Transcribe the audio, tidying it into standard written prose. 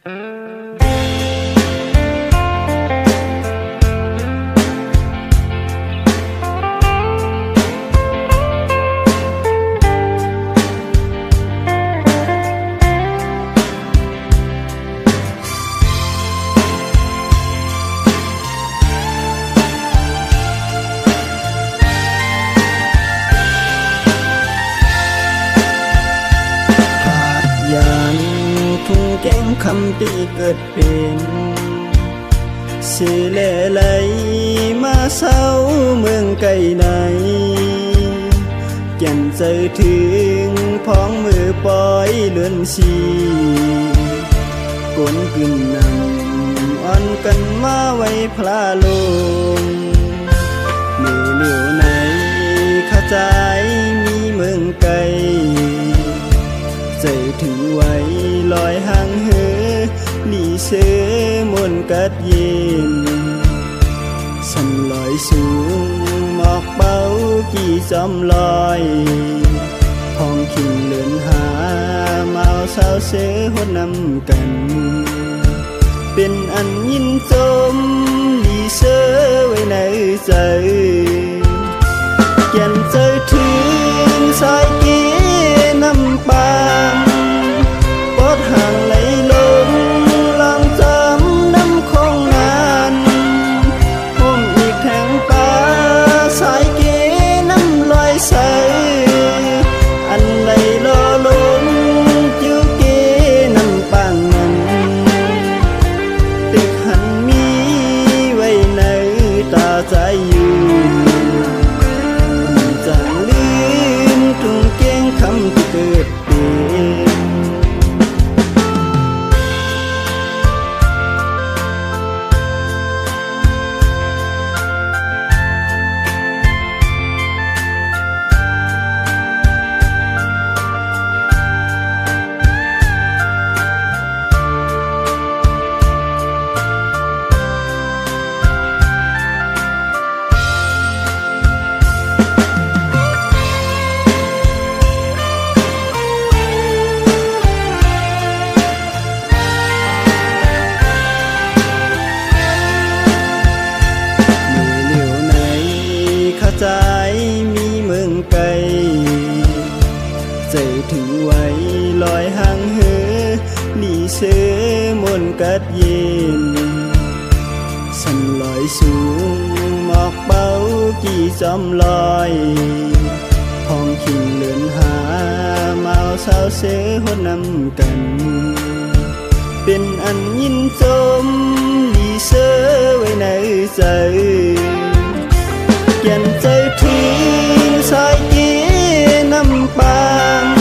ทุ่งแก้งคำที่เกิดเป็นสิเลไหลมาเศร้าเมืองไกลไหนแก่นใจถึงพ้องมือปล่อยเลือนชีกลนกึ่นนำอ่อนกันมาไว้พลาลงมือเหลียวไหนข้าใจมีเมืองไกลใจถือไว้ลอยห่างเหือหนีเสือมนกัดเย็นสันลอยสูงหมอกเบากี่จอมลอยพองขิงเลือนหาเมาสาวเสือหดนำกันเป็นอันยินจมหนีเสือไว้ในใจแก่นใจถึงสายเกน้ำปางปอดห่างไหลลงลองจำน้ำคงนานห่มอีกแทงปลาสายเกน้ำลอยใสอันไหลลอลงจิวเกน้ำปางนั้นติดหันมีไว้ในตาใจอยู่คำที่เกิดเป็นใจมีเมืองไกลใจถือไว้ลอยห่างเหือหนีเสือมนกัดเย็นสันลอยสูงหมอกเบากี่จอมลอยพองขิงเลือนหาเมาสาวเสือหดนำกันเป็นอันยินจมหนีเสือไว้ในใจแก่นใจถึงสายเกน้ำปาง